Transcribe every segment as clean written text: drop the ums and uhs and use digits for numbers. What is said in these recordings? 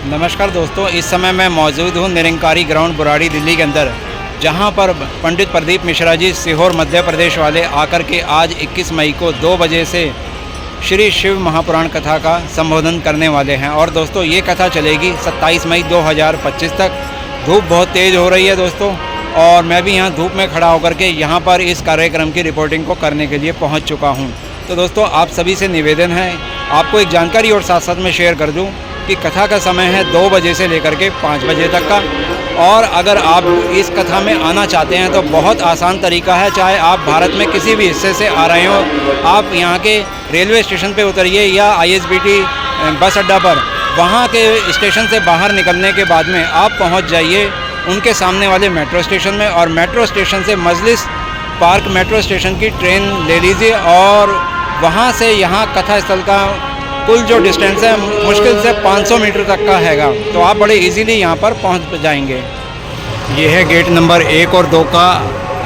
नमस्कार दोस्तों, इस समय मैं मौजूद हूँ निरंकारी ग्राउंड बुराड़ी दिल्ली के अंदर, जहाँ पर पंडित प्रदीप मिश्रा जी सीहोर मध्य प्रदेश वाले आकर के आज 21 मई को 2 बजे से श्री शिव महापुराण कथा का संबोधन करने वाले हैं। और दोस्तों ये कथा चलेगी 27 मई 2025 तक। धूप बहुत तेज़ हो रही है दोस्तों, और मैं भी यहाँ धूप में खड़ा होकर के यहाँ पर इस कार्यक्रम की रिपोर्टिंग को करने के लिए पहुँच चुका हूँ। तो दोस्तों आप सभी से निवेदन है, आपको एक जानकारी और साथ साथ में शेयर कर दूँ कि कथा का समय है 2 बजे से लेकर के 5 बजे तक का। और अगर आप इस कथा में आना चाहते हैं तो बहुत आसान तरीका है। चाहे आप भारत में किसी भी हिस्से से आ रहे हो, आप यहाँ के रेलवे स्टेशन पे उतरिए या ISBT बस अड्डा पर, वहाँ के स्टेशन से बाहर निकलने के बाद में आप पहुँच जाइए उनके सामने वाले मेट्रो स्टेशन में, और मेट्रो स्टेशन से मजलिस पार्क मेट्रो स्टेशन की ट्रेन ले लीजिए, और वहाँ से यहाँ कथा स्थल का कुल जो डिस्टेंस है मुश्किल से 500 मीटर तक का हैगा। तो आप बड़े इजीली यहाँ पर पहुँच जाएंगे। ये है गेट नंबर 1 और 2 का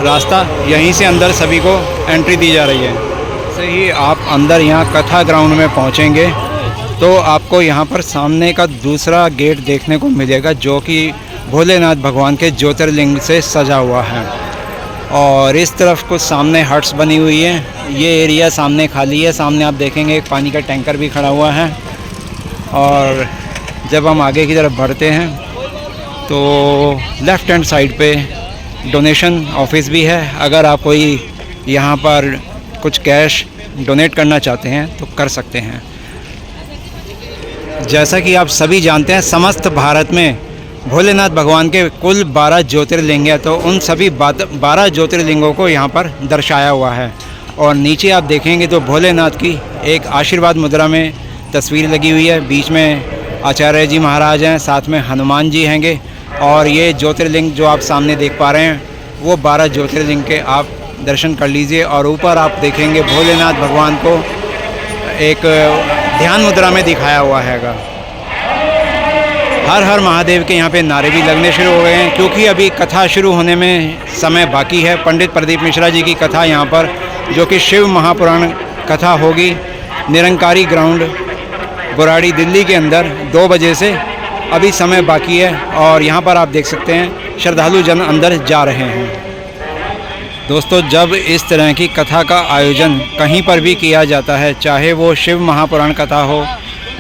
रास्ता, यहीं से अंदर सभी को एंट्री दी जा रही है। जैसे ही आप अंदर यहाँ कथा ग्राउंड में पहुँचेंगे तो आपको यहाँ पर सामने का दूसरा गेट देखने को मिलेगा, जो कि भोलेनाथ भगवान के ज्योतिर्लिंग से सजा हुआ है। और इस तरफ कुछ सामने हट्स बनी हुई है। ये एरिया सामने खाली है। सामने आप देखेंगे एक पानी का टैंकर भी खड़ा हुआ है। और जब हम आगे की तरफ बढ़ते हैं तो लेफ़्ट हैंड साइड पे डोनेशन ऑफिस भी है। अगर आप कोई यहाँ पर कुछ कैश डोनेट करना चाहते हैं तो कर सकते हैं। जैसा कि आप सभी जानते हैं, समस्त भारत में भोलेनाथ भगवान के कुल 12 ज्योतिर्लिंग है, तो उन सभी 12 ज्योतिर्लिंगों को यहाँ पर दर्शाया हुआ है। और नीचे आप देखेंगे तो भोलेनाथ की एक आशीर्वाद मुद्रा में तस्वीर लगी हुई है। बीच में आचार्य जी महाराज हैं, साथ में हनुमान जी हैंगे। और ये ज्योतिर्लिंग जो आप सामने देख पा रहे हैं वो 12 ज्योतिर्लिंग के आप दर्शन कर लीजिए। और ऊपर आप देखेंगे भोलेनाथ भगवान को एक ध्यान मुद्रा में दिखाया हुआ हैगा। हर हर महादेव के यहाँ पे नारे भी लगने शुरू हो गए हैं, क्योंकि अभी कथा शुरू होने में समय बाकी है। पंडित प्रदीप मिश्रा जी की कथा यहाँ पर, जो कि शिव महापुराण कथा होगी, निरंकारी ग्राउंड बुराड़ी दिल्ली के अंदर 2 बजे से अभी समय बाकी है। और यहाँ पर आप देख सकते हैं श्रद्धालु जन अंदर जा रहे हैं। दोस्तों जब इस तरह की कथा का आयोजन कहीं पर भी किया जाता है, चाहे वो शिव महापुराण कथा हो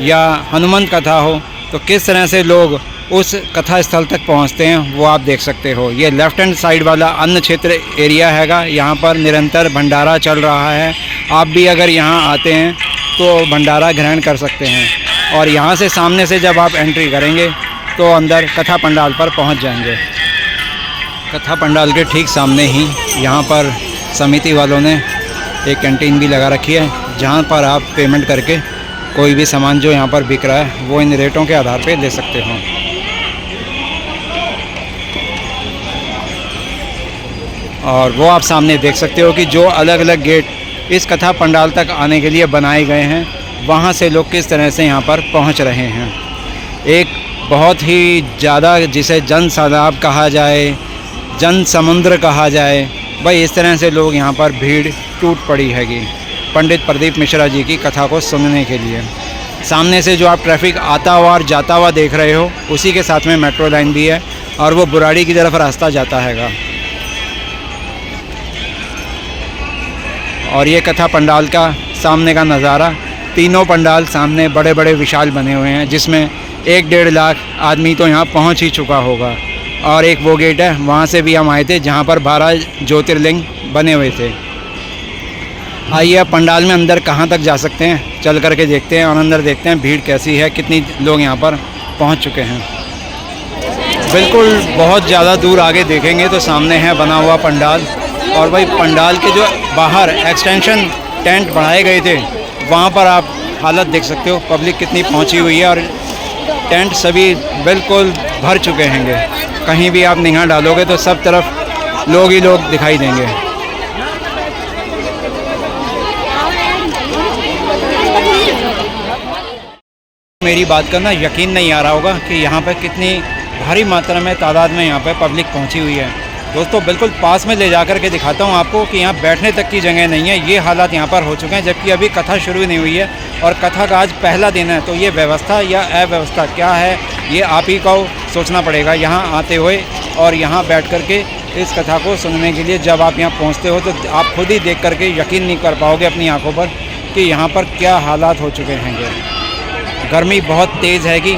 या हनुमान कथा हो, तो किस तरह से लोग उस कथा स्थल तक पहुंचते हैं वो आप देख सकते हो। ये लेफ़्ट हैंड साइड वाला अन्न क्षेत्र एरिया हैगा। यहाँ पर निरंतर भंडारा चल रहा है। आप भी अगर यहाँ आते हैं तो भंडारा ग्रहण कर सकते हैं। और यहाँ से सामने से जब आप एंट्री करेंगे तो अंदर कथा पंडाल पर पहुँच जाएंगे। कथा पंडाल के ठीक सामने ही यहाँ पर समिति वालों ने एक कैंटीन भी लगा रखी है, जहाँ पर आप पेमेंट करके कोई भी सामान जो यहाँ पर बिक रहा है वो इन रेटों के आधार पे ले सकते हो। और वो आप सामने देख सकते हो कि जो अलग अलग गेट इस कथा पंडाल तक आने के लिए बनाए गए हैं, वहाँ से लोग किस तरह से यहाँ पर पहुँच रहे हैं। एक बहुत ही ज़्यादा, जिसे जन सैलाब कहा जाए, जन समुद्र कहा जाए, भाई इस तरह से लोग यहाँ पर भीड़ टूट पड़ी हैगी पंडित प्रदीप मिश्रा जी की कथा को सुनने के लिए। सामने से जो आप ट्रैफिक आता हुआ और जाता हुआ देख रहे हो, उसी के साथ में मेट्रो लाइन भी है और वो बुराड़ी की तरफ रास्ता जाता हैगा। और ये कथा पंडाल का सामने का नज़ारा, तीनों पंडाल सामने बड़े बड़े विशाल बने हुए हैं, जिसमें 1-1.5 लाख आदमी तो यहाँ पहुँच ही चुका होगा। और एक वो गेट है, वहाँ से भी हम आए थे, जहाँ पर 12 ज्योतिर्लिंग बने हुए थे। आइए अब पंडाल में अंदर कहाँ तक जा सकते हैं, चल करके देखते हैं और अंदर देखते हैं भीड़ कैसी है, कितनी लोग यहाँ पर पहुँच चुके हैं। बिल्कुल बहुत ज़्यादा दूर आगे देखेंगे तो सामने है बना हुआ पंडाल। और भाई पंडाल के जो बाहर एक्सटेंशन टेंट बढ़ाए गए थे, वहाँ पर आप हालत देख सकते हो, पब्लिक कितनी पहुँची हुई है। और टेंट सभी बिल्कुल भर चुके हैंगे। कहीं भी आप निगाह डालोगे तो सब तरफ लोग ही लोग दिखाई देंगे। मेरी बात करना यकीन नहीं आ रहा होगा कि यहाँ पर कितनी भारी मात्रा में तादाद में यहाँ पर पब्लिक पहुँची हुई है। दोस्तों बिल्कुल पास में ले जाकर के दिखाता हूँ आपको कि यहाँ बैठने तक की जगह नहीं है। ये हालात यहाँ पर हो चुके हैं, जबकि अभी कथा शुरू नहीं हुई है और कथा का आज पहला दिन है। तो ये व्यवस्था या अव्यवस्था क्या है ये आप ही को सोचना पड़ेगा यहाँ आते हुए और यहाँ बैठ कर के इस कथा को सुनने के लिए। जब आप यहाँ पहुँचते हो तो आप खुद ही देख करके यकीन नहीं कर पाओगे अपनी आंखों पर कि यहाँ पर क्या हालात हो चुके हैं। गर्मी बहुत तेज़ हैगी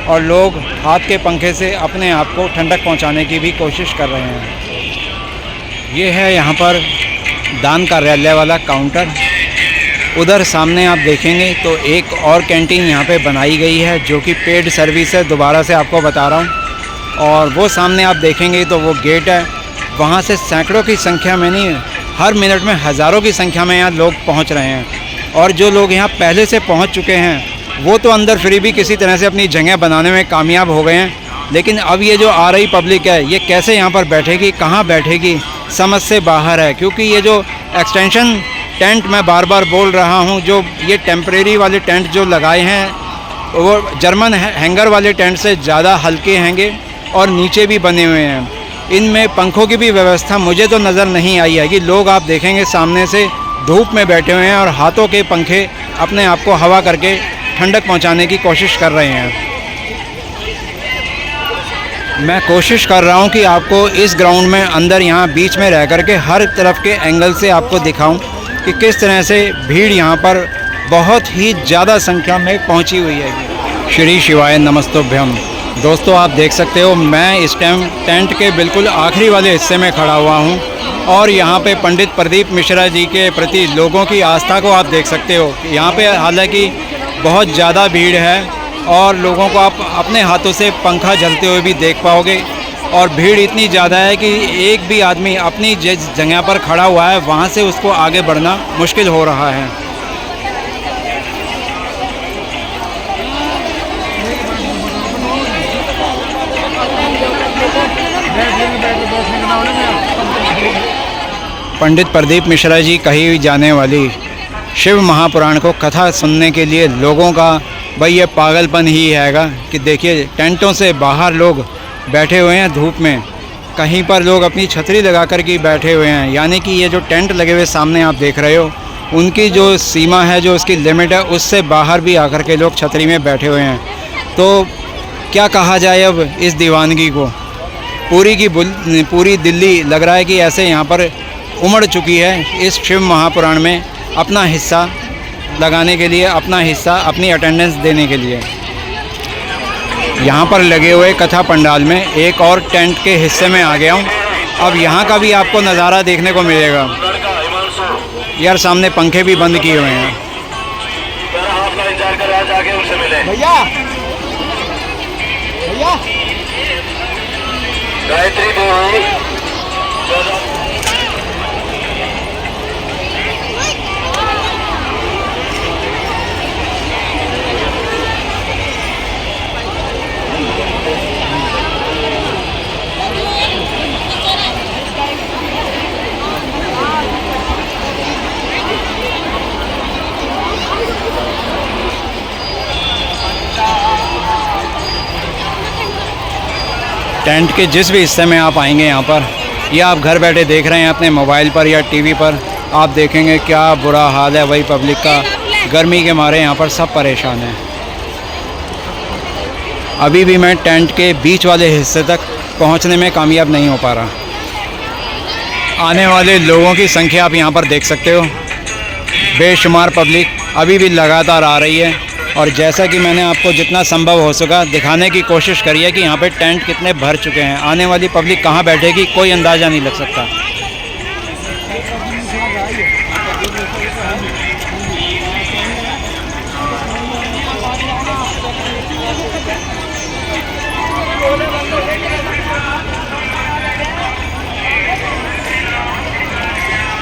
और लोग हाथ के पंखे से अपने आप को ठंडक पहुँचाने की भी कोशिश कर रहे हैं। ये है यहाँ पर दान कार्यालय वाला काउंटर। उधर सामने आप देखेंगे तो एक और कैंटीन यहाँ पे बनाई गई है जो कि पेड सर्विस है, दोबारा से आपको बता रहा हूँ। और वो सामने आप देखेंगे तो वो गेट है, वहाँ से सैकड़ों की संख्या में नहीं, हर मिनट में हज़ारों की संख्या में यहाँ लोग पहुँच रहे हैं। और जो लोग यहाँ पहले से पहुँच चुके हैं वो तो अंदर फिर भी किसी तरह से अपनी जगह बनाने में कामयाब हो गए हैं, लेकिन अब ये जो आ रही पब्लिक है ये कैसे यहाँ पर बैठेगी, कहाँ बैठेगी, समझ से बाहर है। क्योंकि ये जो एक्सटेंशन टेंट मैं बार बार बोल रहा हूँ, जो ये टेम्परेरी वाले टेंट जो लगाए हैं वो जर्मन हैंगर वाले टेंट से ज़्यादा हल्के हैंगे और नीचे भी बने हुए हैं। इनमें पंखों की भी व्यवस्था मुझे तो नज़र नहीं आई है कि लोग आप देखेंगे सामने से धूप में बैठे हुए हैं और हाथों के पंखे अपने आप को हवा करके ठंडक पहुंचाने की कोशिश कर रहे हैं। मैं कोशिश कर रहा हूं कि आपको इस ग्राउंड में अंदर यहाँ बीच में रह कर के हर तरफ के एंगल से आपको दिखाऊं कि किस तरह से भीड़ यहाँ पर बहुत ही ज़्यादा संख्या में पहुँची हुई है। श्री शिवाय नमस्तोभ्यम। दोस्तों आप देख सकते हो मैं इस टाइम टेंट के बिल्कुल आखिरी वाले हिस्से में खड़ा हुआ हूँ और यहाँ पे पंडित प्रदीप मिश्रा जी के प्रति लोगों की आस्था को आप देख सकते हो। यहाँ पे हालांकि बहुत ज़्यादा भीड़ है और लोगों को आप अपने हाथों से पंखा झलते हुए भी देख पाओगे। और भीड़ इतनी ज़्यादा है कि एक भी आदमी अपनी जिस जगह पर खड़ा हुआ है वहाँ से उसको आगे बढ़ना मुश्किल हो रहा है। पंडित प्रदीप मिश्रा जी कही जाने वाली शिव महापुराण को कथा सुनने के लिए लोगों का भाई ये पागलपन ही हैगा कि देखिए टेंटों से बाहर लोग बैठे हुए हैं धूप में, कहीं पर लोग अपनी छतरी लगा कर के बैठे हुए हैं। यानी कि ये जो टेंट लगे हुए सामने आप देख रहे हो उनकी जो सीमा है, जो उसकी लिमिट है, उससे बाहर भी आकर के लोग छतरी में बैठे हुए हैं। तो क्या कहा जाए अब इस दीवानगी को। पूरी दिल्ली लग रहा है कि ऐसे यहाँ पर उमड़ चुकी है इस शिव महापुराण में अपना हिस्सा लगाने के लिए, अपना हिस्सा, अपनी अटेंडेंस देने के लिए। यहाँ पर लगे हुए कथा पंडाल में एक और टेंट के हिस्से में आ गया हूँ। अब यहाँ का भी आपको नज़ारा देखने को मिलेगा। यार सामने पंखे भी बंद किए हुए हैं। भैया भैया गायत्री टेंट के जिस भी हिस्से में आप आएंगे यहाँ पर, या आप घर बैठे देख रहे हैं अपने मोबाइल पर या टीवी पर, आप देखेंगे क्या बुरा हाल है वही पब्लिक का। गर्मी के मारे यहाँ पर सब परेशान हैं। अभी भी मैं टेंट के बीच वाले हिस्से तक पहुँचने में कामयाब नहीं हो पा रहा। आने वाले लोगों की संख्या आप यहाँ पर देख सकते हो, बेशुमार पब्लिक अभी भी लगातार आ रही है। और जैसा कि मैंने आपको जितना संभव हो सका दिखाने की कोशिश करी है कि यहाँ पे टेंट कितने भर चुके हैं। आने वाली पब्लिक कहाँ बैठेगी कोई अंदाज़ा नहीं लग सकता।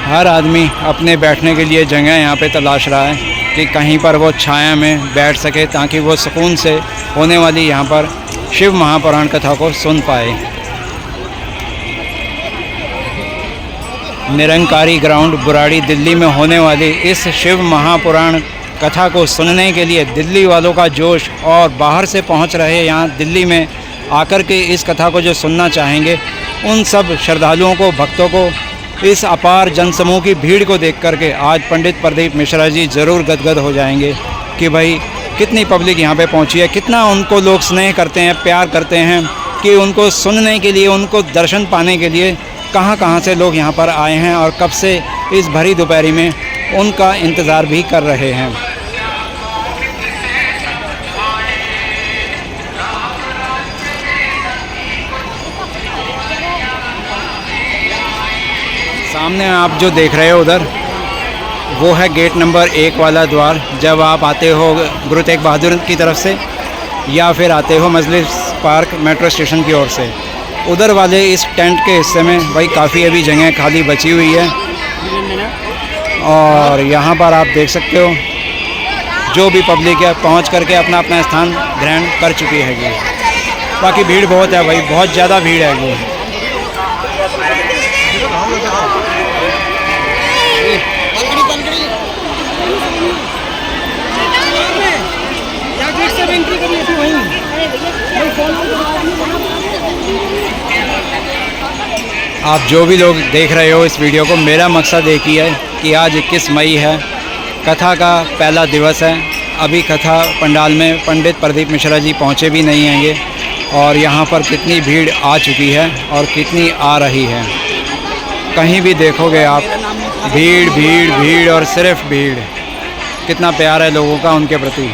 हर आदमी अपने बैठने के लिए जगह यहाँ पे तलाश रहा है कि कहीं पर वो छाया में बैठ सके ताकि वो सुकून से होने वाली यहाँ पर शिव महापुराण कथा को सुन पाए। निरंकारी ग्राउंड बुराड़ी दिल्ली में होने वाली इस शिव महापुराण कथा को सुनने के लिए दिल्ली वालों का जोश, और बाहर से पहुँच रहे यहाँ दिल्ली में आकर के इस कथा को जो सुनना चाहेंगे उन सब श्रद्धालुओं को, भक्तों को, इस अपार जनसमूह की भीड़ को देख करके आज पंडित प्रदीप मिश्रा जी ज़रूर गदगद हो जाएंगे कि भाई कितनी पब्लिक यहाँ पे पहुँची है, कितना उनको लोग स्नेह करते हैं, प्यार करते हैं कि उनको सुनने के लिए, उनको दर्शन पाने के लिए कहाँ कहाँ से लोग यहाँ पर आए हैं और कब से इस भरी दोपहरी में उनका इंतज़ार भी कर रहे हैं। सामने आप जो देख रहे हो उधर, वो है गेट नंबर 1 वाला द्वार। जब आप आते हो गुरु तेग बहादुर की तरफ से या फिर आते हो मजलिस पार्क मेट्रो स्टेशन की ओर से, उधर वाले इस टेंट के हिस्से में भाई काफ़ी अभी जगह खाली बची हुई है। और यहाँ पर आप देख सकते हो जो भी पब्लिक है पहुँच करके अपना अपना स्थान ग्रहण कर चुकी है। बाकी भीड़ बहुत है भाई, बहुत ज़्यादा भीड़ है। आप जो भी लोग देख रहे हो इस वीडियो को, मेरा मकसद एक ही है कि आज 21 मई है, कथा का पहला दिवस है। अभी कथा पंडाल में पंडित प्रदीप मिश्रा जी पहुँचे भी नहीं हैंगे और यहाँ पर कितनी भीड़ आ चुकी है और कितनी आ रही है। कहीं भी देखोगे आप भीड़ भीड़ भीड़ और सिर्फ भीड़। कितना प्यार है लोगों का उनके प्रति।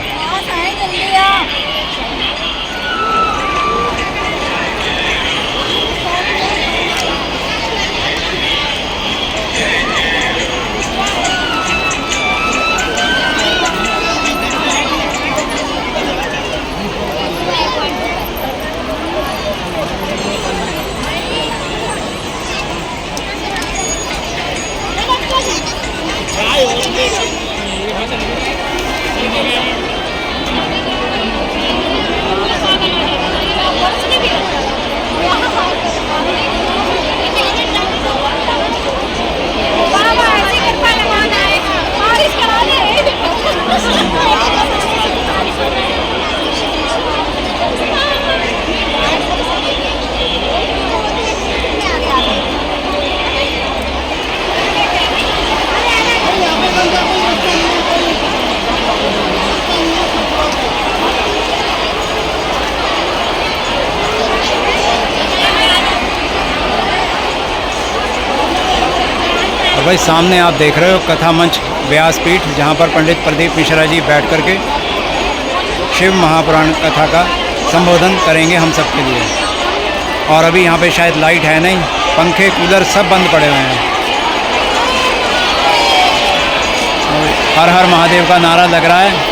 और भाई सामने आप देख रहे हो कथा मंच व्यासपीठ, जहाँ पर पंडित प्रदीप मिश्रा जी बैठ करके शिव महापुराण कथा का संबोधन करेंगे हम सब के लिए। और अभी यहाँ पे शायद लाइट है नहीं, पंखे कूलर सब बंद पड़े हुए हैं। हर हर महादेव का नारा लग रहा है।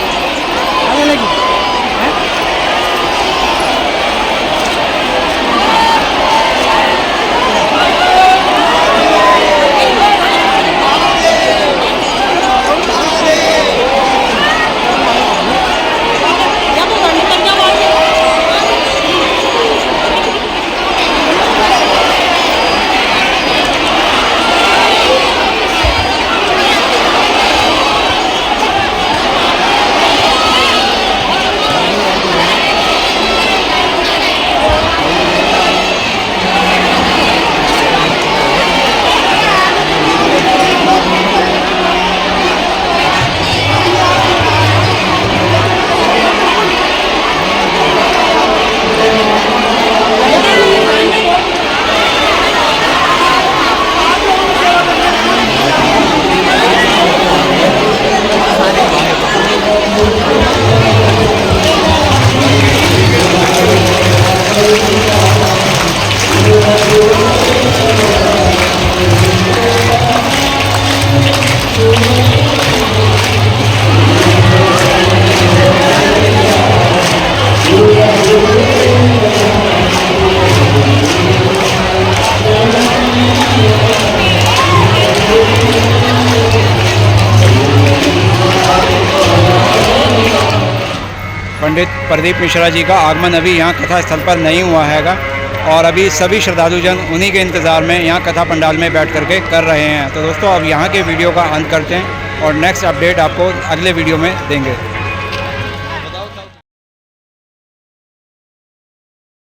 पंडित प्रदीप मिश्रा जी का आगमन अभी यहाँ कथा स्थल पर नहीं हुआ हैगा और अभी सभी श्रद्धालुजन उन्हीं के इंतज़ार में यहाँ कथा पंडाल में बैठ करके कर रहे हैं। तो दोस्तों अब यहाँ के वीडियो का अंत करते हैं और नेक्स्ट अपडेट आपको अगले वीडियो में देंगे।